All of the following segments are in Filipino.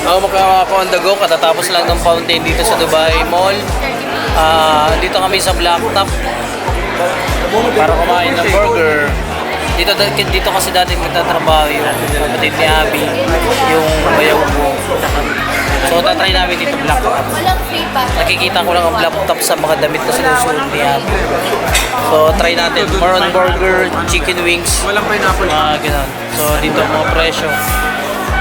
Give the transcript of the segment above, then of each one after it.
Ako on the go, katatapos lang ng fountain dito sa Dubai Mall. Dito kami sa Blacktop para kumain ng burger. Dito kasi dati magtatrabaho yung kapatid ni Abby, yung bayaw ko. So tatry namin dito Blacktop. Nakikita ko lang ang Blacktop sa mga damit na sinusuot ni Abby. So try natin, more on burger, chicken wings, Walang pineapple. ganun. So dito mga presyo,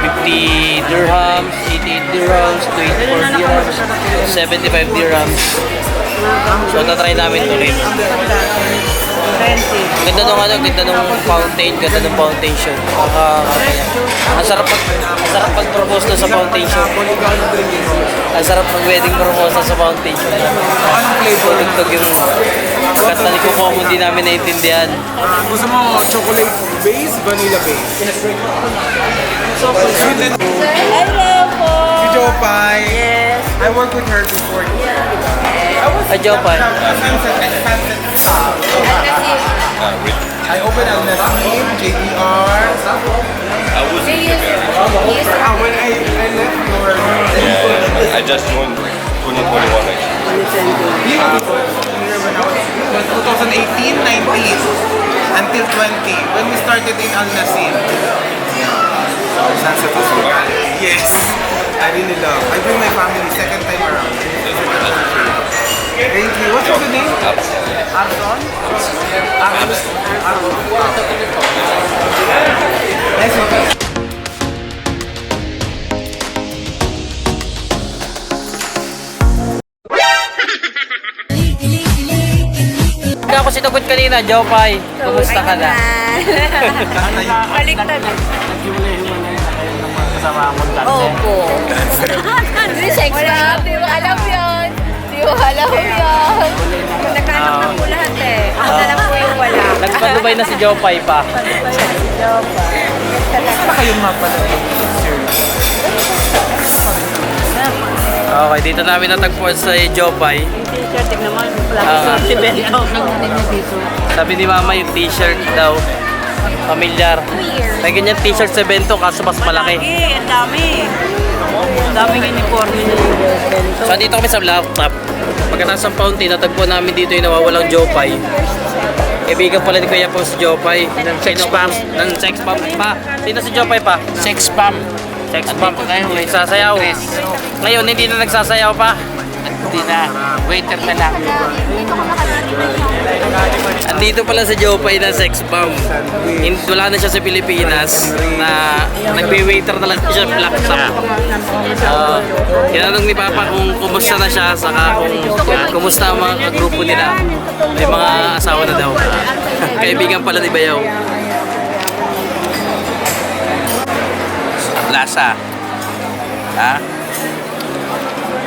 50 dirhams, 88 dirhams, 24 dirhams, 75 dirhams. So tatry namin ito rin. Ganda nung fountain, ganda nung foundation. Ang sarap pag-propose na sa foundation. Ang sarap mag-wedding proposal sa foundation. Anong flavor? Tugtog yung kanta ni Coco, hindi namin naintindihan. Gusto mo chocolate base, vanilla base? Hello po! Si Jopay. Yes. I worked with her before. Jopay. I opened Al Nassim, JDR. When I left your... Yeah, I just won 2021 actually. When I was 2018, 19, until 20. When we started in Al Nassim. Sunset Hospitality. Yes. I really love. I bring my family second time around. Thank you. What's your name? Arson? Arson. Nice one. Ako sinugot kanina, Jopay. Kumusta ka na? Baliktad. Kasama akong Opo. Hindi sex pa. Di mo alam yun. Di mo alam yun. Nagkanap na po lahat eh. Ako na lang po yung wala. Nagpa-Dubai na si Jopay pa. Baka kayong mapala. Okay, dito namin natagpuan sa Jopay. Tignan mo. Si Bento. Sabi ni Mama yung t-shirt daw. Familiar. May ganyan t-shirt sa Bento kaso mas malaki. Ang dami. Ang daming uniforme na yung So dito kami sa Blacktop. Pagkatapos ng fountain, natagpuan namin dito yung nawawalang Jopay. Kaibigan pala ni Kuya po si Jopay. Ng sex bomb. Ng sex bomb pa. Sino si Jopay pa? Sex bomb. Sex bomb. Ngayon, nagsasayaw. Ngayon, hindi na nagsasayaw pa. Hindi na. Waiter na lang. Andito pala si Jopay na sex bomb. Wala na siya sa Pilipinas na nagbe-waiter na lang siya Blacktop. Tinanong ni Papa kung kumusta na siya, saka kung kumusta ang mga grupo nila. May mga asawa na daw. Kaibigan pala ni Bayaw. Lasa. Ha?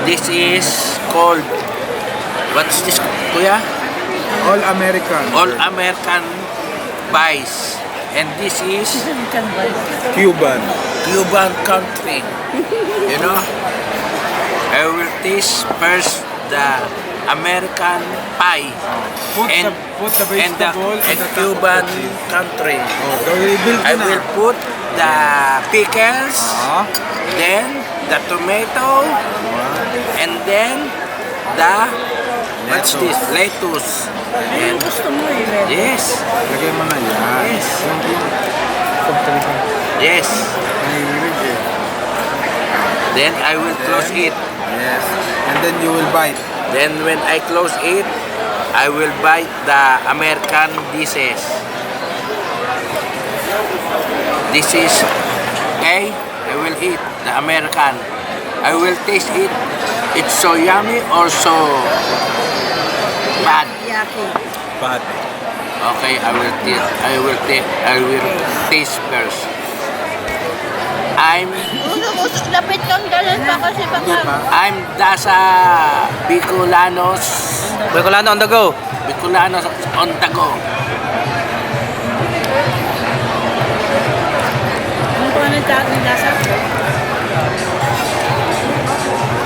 This is called, what's this, Kuya? All American. All American pies. And this is Cuban. Cuban country. You know? I will taste first the American pie Put and the and the vegetable and the Cuban country. I I will put the pickles, then the tomato, and then the what's this? Lettuce. And gusto mo eh. yes. Lagay mo na yan. Yes. Yes. Mahilig eh. Then I will close it. Yes. And then you will bite. Then when I close it, I will bite the American dishes. This is okay. I will eat the American. I will taste it. It's so yummy or so bad. Yaki. Bad. Okay, I will taste first. Lapit kang ganun pa kasi baka. I'm Dasa Bicolanos. Bicolana on the go. Bicolana on the go. Ano pa ng chat ng lasa?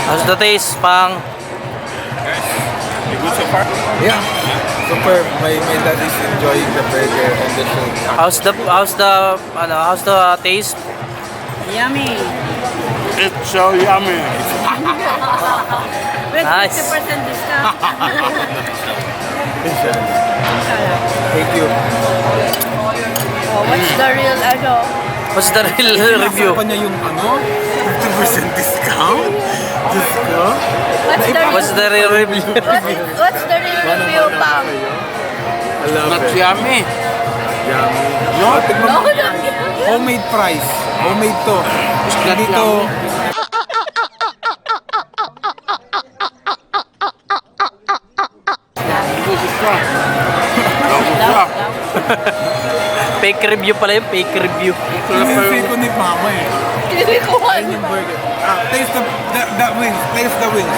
How's the taste, Pang? You good so far? Yeah. Super. My dad is enjoying the burger and the show. How's the taste? Yummy. It's so yummy. With Nice. 50% discount. Thank you. Oh, what's the real ano? What's the real review? Nasapa niya yung 50% discount? Diyos ko. What's the real review? What's the real review, Pam? Not yummy. Yummy. No? Tignan mo. No, no. Homemade price. Homemade to. Hindi to. Fake review pala yung fake review. Hindi ko ni mama eh. Hindi ko Ayun yung burger. Taste the wings. Taste the wings.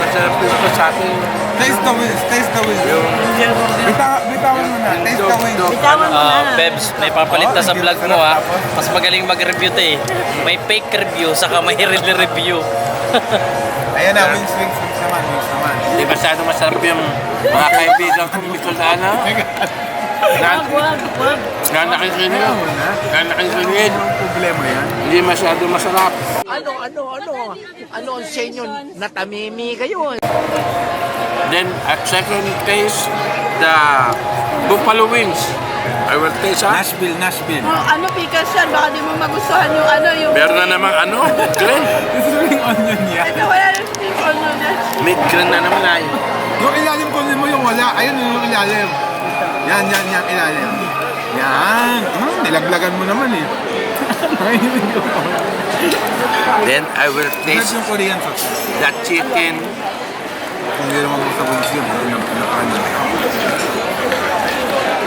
Masarap ito sa atin. Taste the wings. Taste the wings. Bitawan mo na. Taste the wings. Bitawan mo na. Bebs, may papalit na sa vlog mo ha. Mas magaling mag-review to eh. May fake review, saka may real review. Ayan na, wings naman. Hindi masyado masarap yung mga kaibigan kong Bicolana. Na nakikinig. Anong problema yan? Hindi masyado masarap. Ano ang senyo? Natamimi kayo. Then at second taste, the buffalo wings. I will taste ha. Nashville. Ano pikas yan? Baka di mo magustuhan yung ano yung... Meron na namang green. This is ring onion yan. Ito wala rin yung ano yan. May green na naman ay. Yung ilalim ko mo yung wala. Ayun yung ilalim. Yan, ilalim. Yan. Nilaglagan mo naman eh. Then I will Taste taste yung Korean sauce. the chicken. Kung hindi naman sa wings yun.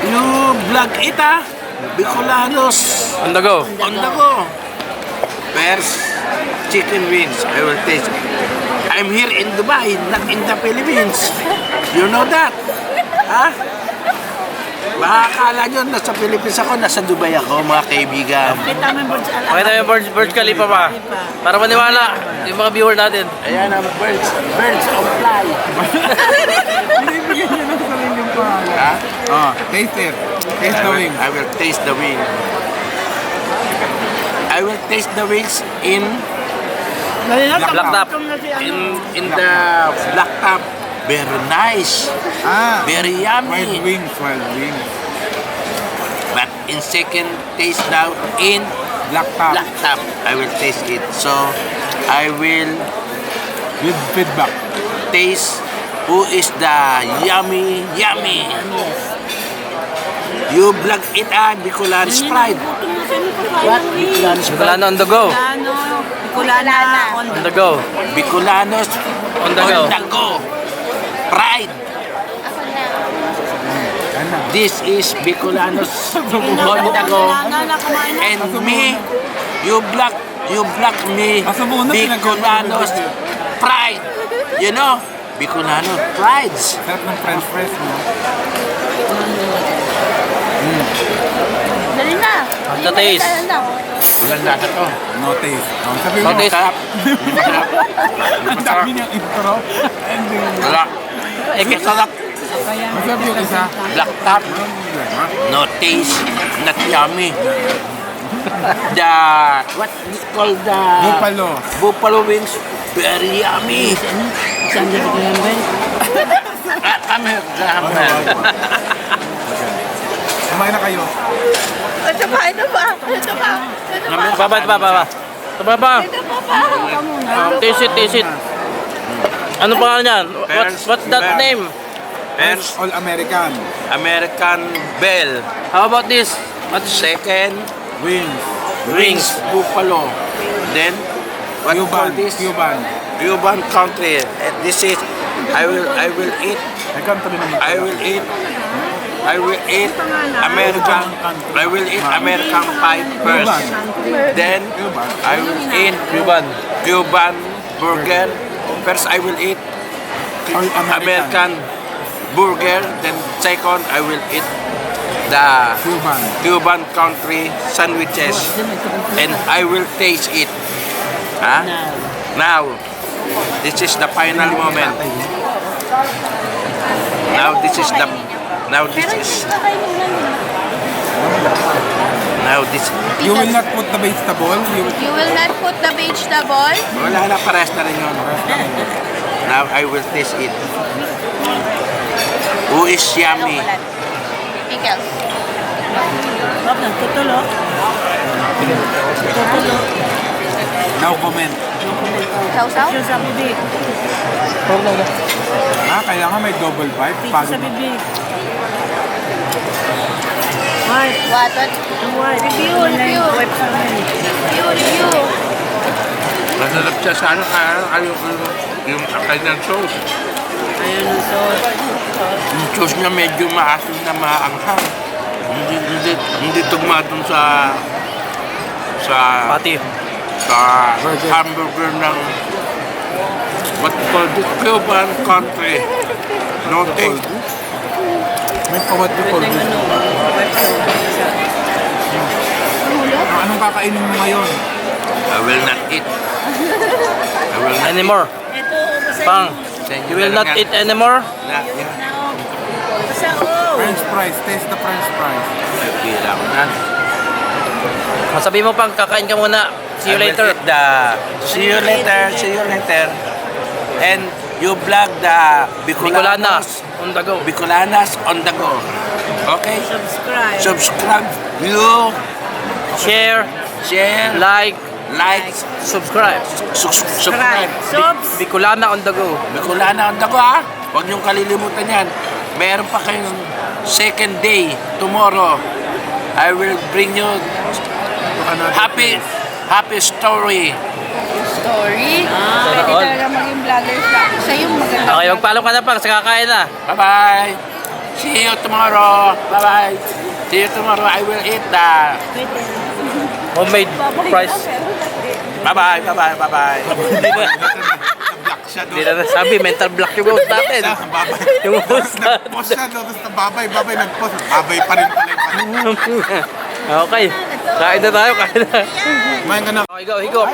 You vlog it ha. Bicolanos. On the go. On the go. First, chicken wings. I will taste. I'm here in Dubai, not in the Philippines. You know that? Ha? Baka akala nyo, nasa Philippines ako, nasa Dubai ako, mga kaibigan. Kita mo yung birds alam. Pakita mo yung Burj Khalifa pa. Para maniwala yung mga viewer natin. Ayan ang birds of fly. Binibigyan niya ng sariling pangalan. Ha? Taste it. Taste the wings. I will taste the wing. I will taste the wings in Black top. in the black top. Very nice. Very Wild yummy. wings. But in second taste now in Black top. black top, I will taste it. So I will With feedback. taste who is the yummy. You vlog it Bicolana Sprite. What? Bicolana on the go. Bicolana on On the go. Bicolanos On the go. Pride. This is Bicolanos on the go. And me, you block me, Bicolanos Pride. You know, Bicolano Prides. Sarap ng french fries mo. Dali na. On the taste. Walang lasa to. No taste. Sabi No mo, taste. Masarap. Masarap. ang dami niyang intro. Ending. Wala. Masarap. Masarap yung isa. Black top. Anong problema? No taste. Not yummy. The, what is called the buffalo wings. Very yummy. I'm here. Kumain na kayo. Ito pa. Baba. Taste it. Ano pangalan yan? What's that name? First, All American. American Bell. How about this? Second, Wings. buffalo. Then, what you call this? Cuban country. And this is, I will eat. I will eat American pie first. Then I will eat Cuban burger. First I will eat American burger. Then second I will eat the Cuban country sandwiches. And I will taste it. Now, this is the final moment. Now this is Now this, You will not put the vegetable. You will not put the vegetable. wala na, parehas na rin yun. Now I will taste it. Who is yummy? Pickles. Now comment. Sausaw? Kailangan may double bite. Paano? What? Review. Masarap siya sa ano, yung kanyang sauce. Yung sauce niya medyo maasim na maanghang. Hindi tugma dun sa Pati. hamburger ng what you call this Cuban country. No taste. May kawat ko for this. Anong kakainin mo ngayon? I will not eat. I will not Anymore. Pang. Thank You will not eat anymore? Yeah. French fries. Taste the French fries. Kira ko na. Masabi mo pang kakain ka muna. See you I will later. eat see you later. And you vlog the Bicolana Bicolanas. on the go. Bicolanas on the go. Okay? Subscribe. You Share, like, subscribe. subscribe. Bicolana on the go. Bicolana on the go, ha? Huwag niyong kalilimutan yan. Meron pa kayong second day tomorrow. I will bring you happy story. Story? Pwede talaga maging vloggers lang. Siya yung maganda. Okay, magpaalam ka na pang sa kakain na. Bye-bye. See you tomorrow. Bye-bye. See you tomorrow. I will eat the... Homemade fries. Bye-bye. Hindi na nasabi, mental block yung host natin. Yung host natin. Nag-post siya, no? Tapos babay, nag-post. Babay pa rin pala yung Okay, kain na tayo, kain na. Kumain ka na. Okay, go, higop.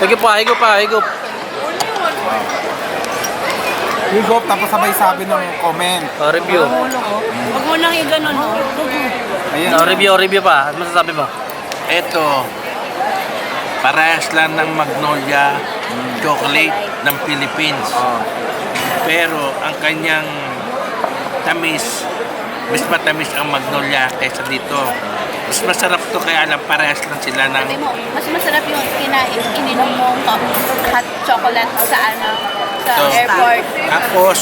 Higop pa. Higop, tapos sabay sabi ng comment. Review. Huwag mo nang i-ganon. Ayan. Review pa. Ano masasabi mo? Ito, parehas lang ng Magnolia chocolate ng Philippines. Pero ang kanyang tamis, mas matamis ang Magnolia kaysa dito. Mas masarap to kaya lang parehas lang sila ng... Sabi mo, mas masarap yung ininom mong hot chocolate sa So, airport. Tapos,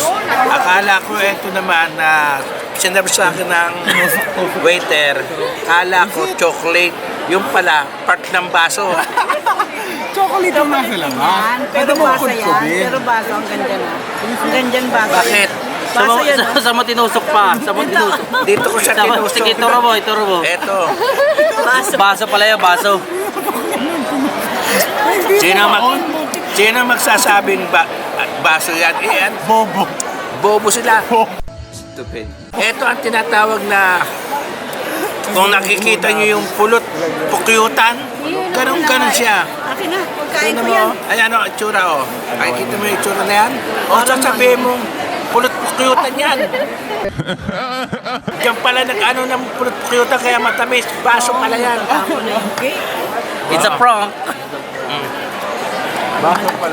akala ko ito naman na sinabi sa akin ng waiter, akala ko chocolate, yung pala, part ng baso. Chocolate ang nasa laman. Pero mo basa yan. kudkudin. Pero baso, ang ganda na. Ang ganda basa. Bakit? Baso yan. Sa mo tinusok pa. Sa mo tinusok. Dito ko siya tinusok. Sige, ituro mo. Ito. Baso pala yung baso. Sino magsasabing baso yan? Iyan. Bobo sila. Stupid. Ito ang tinatawag na kung nakikita niyo yung pulot, pukyutan, ganun siya. Akin na, pagkain Tingnan ko yan. mo, ayan o, itsura o. Nakikita mo yung itsura na yan? O sasabihin mong pulot pukyutan yan. Diyan pala nag-ano ng pulot pukyutan kaya matamis. Baso pala yan. It's a prank.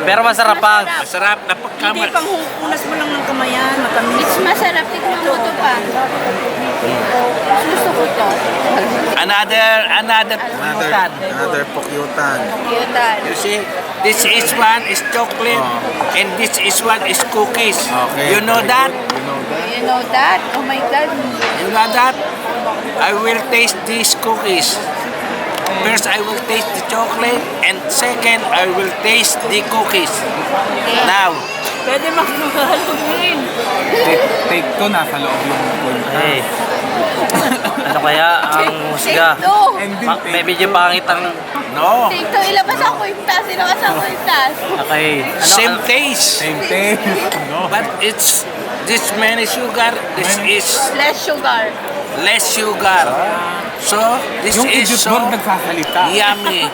Pero masarap pa. Masarap na Hindi pagkama. pang hukunas mo lang ng kamayan, matamis. It's masarap. Tignan mo ito pa. Gusto ko to. Another pukyutan. Another pokyutan. Yutan. You see, this is one is chocolate and this is one is cookies. Okay. You know that? You know that? Oh my God. You know that? I will taste these cookies. First, I will taste the chocolate, and second, I will taste the cookies. Now, Pwede magmamahalugin. Take to, nasa loob yung pokyutan. Hey. Ano kaya ang musga? Take two. And din, May medyo pangit ang... no, Take two. Ilabas ang kwintas. Ilabas ang kwintas. Okay. same taste, same thing. No. but it's this many sugar. This is Less sugar. less sugar. So this Yung is idiot so mo nagsasalita. yummy.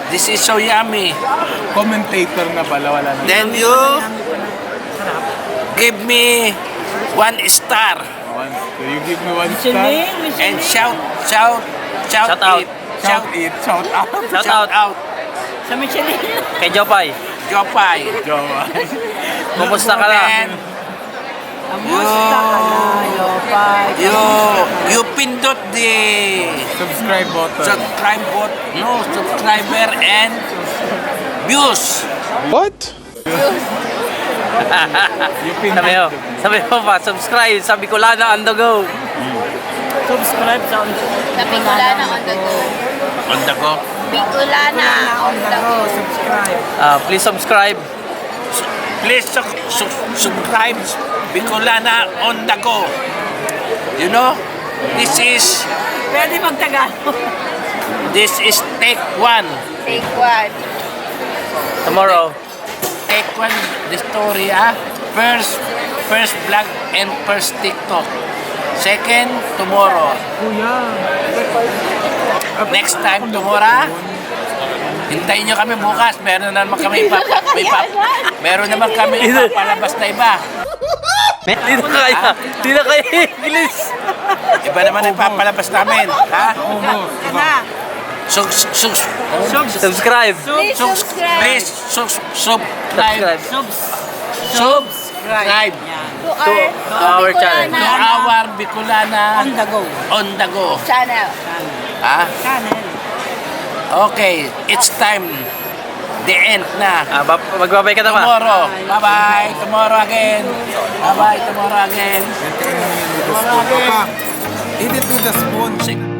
This is so yummy. Commentator na pala, wala na. Then you give me 1 star So you give me 1 star. and shout Shout out. Shout it, shout out. Shout out Sa Michelin. kay Jopay. Jopay. Kumusta ka na? Kamusta ka na, Yopay? You pindot the Subscribe button. subscriber and views. Sabi mo pa, subscribe sa Bicolana on the go. Subscribe sa Sa Bicolana on the go. On the go. Bicolana on the go. Subscribe. Please subscribe. Please subscribe Bicolana on the go. You know, this is Pwede take one. Take one. Tomorrow. Take one the story, First vlog and first TikTok. Second, tomorrow. Next time, tomorrow. Hintayin nyo kami bukas. Meron naman kami ipapalabas na iba. Di na kaya English. Iba naman ang ipapalabas namin. Ha? Subscribe. Please subscribe. Please subscribe. Subscribe To our channel. to our Bicolana On the go. on the go. channel. Ha? Channel. Okay, it's time. The end na. Magbabay ka na ba? Tomorrow. Bye-bye. Tomorrow again. Bye-bye. Tomorrow again. Eat it with a spoon.